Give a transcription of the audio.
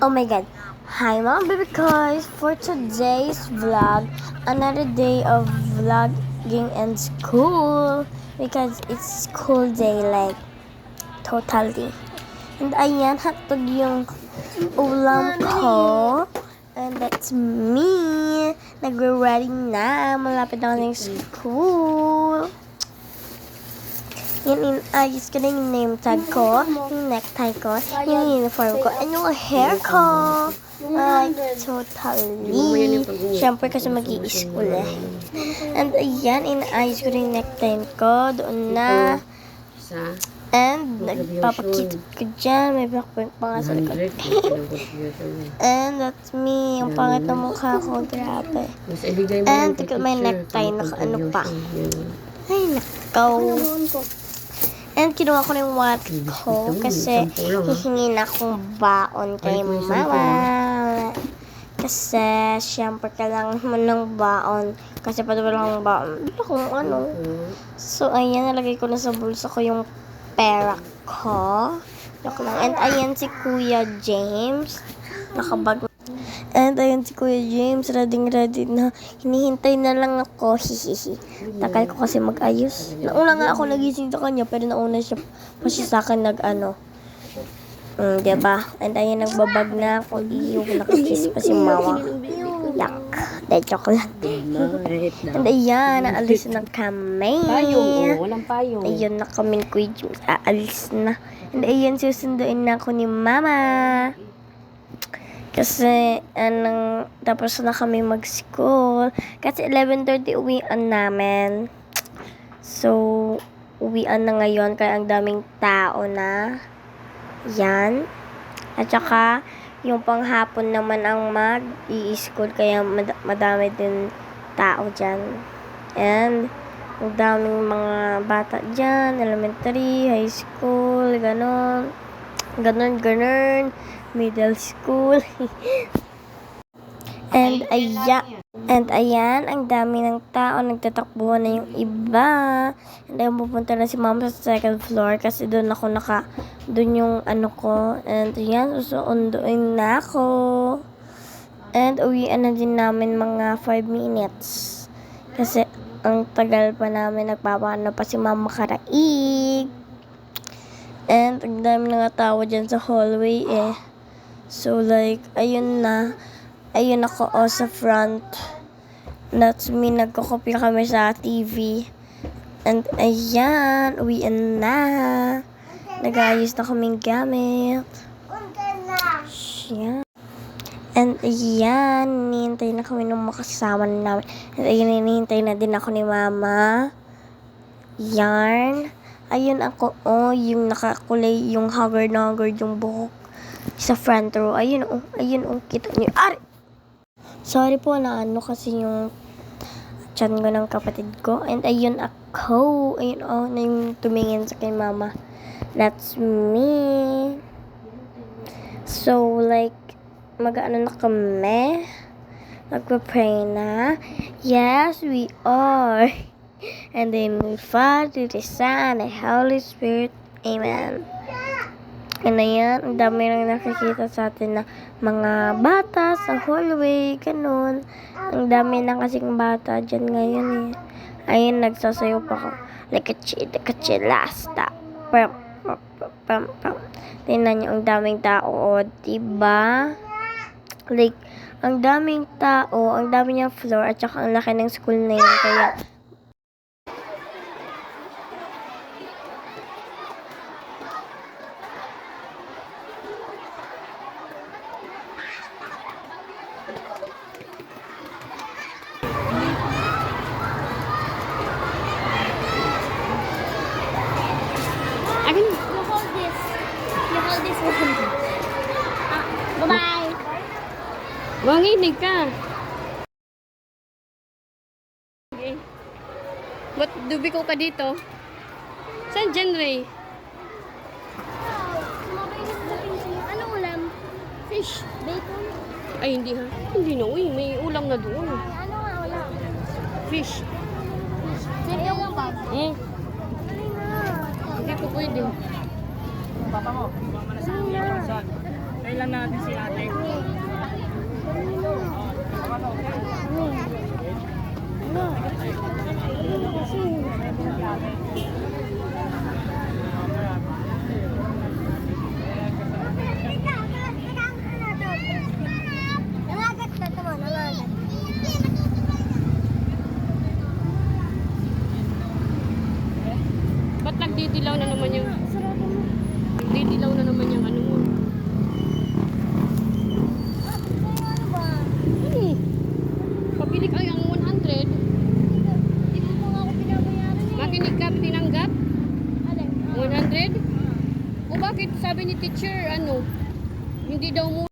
Oh my god. Hi mga baby guys! For today's vlog, another day of vlogging in school because it's school day like totally. And ayan, hatog yung ulam ko. And that's me. Nagre-ready na. Malapit na ako ng school. Yan, inayos ko na yung name tag ko, yung necktie ko, yung uniform ko, and yung hair ko. Ay, totally. Siyempre kasi mag-i-school eh. And ayan, inayos ko na yung necktie ko. Doon na. And nagpapakita ko dyan. May backpack pa nga sa likod. And that's me. Yung pangit na mukha ko. Grabe. And tigil may necktie. Naka-ano pa. Ay, nakaw. And kinuha ko na yung wallet ko kasi hihingi na akong baon kay mama. Kasi syempre kailangan mo ng baon. Kasi pati wala akong baon. Wala akong ano. So ayan, nalagay ko na sa bulsa ko yung pera ko. And ayan si Kuya James. Nakabag. And ayan si Kuya James, ready na. Hinihintay na lang ako. Hihihi. Tagal ko kasi mag-ayos. Nauna nga ako nagising sa kanya, pero nauna siya pa siya sa akin nag-ano. Diba? And ayan, nagbabag na ako. Iyo, nakakiss pa si mama. Yak. Dahil chocolate. And ayan, naalis na kami. Walang payong. Ayun na kami ni Kuya James. Aalis na. And ayan, susunduin na ako ni mama. Kasi, tapos na kami mag-school. Kasi 11:30 uwian namin. So, uwian na ngayon. Kaya ang daming tao na. Yan. At saka, yung panghapon naman ang mag-i-school. Kaya madami din tao dyan. And, ang daming mga bata dyan. Elementary, high school, ganon. Ganon. Middle school. And ayan, ang dami ng tao, nagtatakbuhan na yung iba. And ayun, pupunta na si mama sa second floor kasi doon yung ano ko. And ayan, susunduin na ako. And uwian na din namin mga 5 minutes. Kasi ang tagal pa namin, nagpapaano pa si mama karaig. And ang dami nga tao dyan sa hallway eh. So like, ayun ako sa front. That's me, nagkokopya kami sa TV. And ayan, uwian na. Nag-ayos na kaming gamit. Yan. And ayan, hinihintay na kami ng makasama namin. And ayan, hinihintay na din ako ni mama. Yarn. Ayun ako, yung nakakulay, yung haggard yung buhok sa front row. Ayun, kita nyo. Ari! Sorry po na kasi yung tiyan ko ng kapatid ko. And ayun ako. Ayun, na yung tumingin sa kay mama. That's me. So, like, mag-ano na kami. Magpa-pray na. Yes, we are. And then the Father, the Son, the Holy Spirit. Amen. And ayan, ang dami lang nakikita sa atin na mga bata sa hallway, ganun. Ang dami na kasing bata dyan ngayon eh. Ayun, nagsasayaw pa ako. Like a chilasta. Pam. Tingnan nyo, ang daming tao, diba? Like, ang daming tao, ang dami niyang floor, at saka ang laki ng school na yun. Kaya, You hold this one. Bye-bye. Manginig ka. Okay. Ba't dubi ko ka dito? Saan dyan, Ray? Ano ulam? Fish. Bacon. Ay, hindi ha. Hindi na. Uy, may ulam na doon. Ano nga ulam? Fish. Sino yung bag? Hindi po pwede. Sino? Kailan natin si ate? Nangagat na ito mo, nangagat. Ba't nagdidilaw na naman yung... Nagdidilaw na naman yung ano mo. Ano ba? Pabili ka ang 100. Hindi mo nga ako pinabayaran eh. Makinig ka, tinanggap? Alin? 100? O bakit sabi ni teacher, ano, hindi daw mo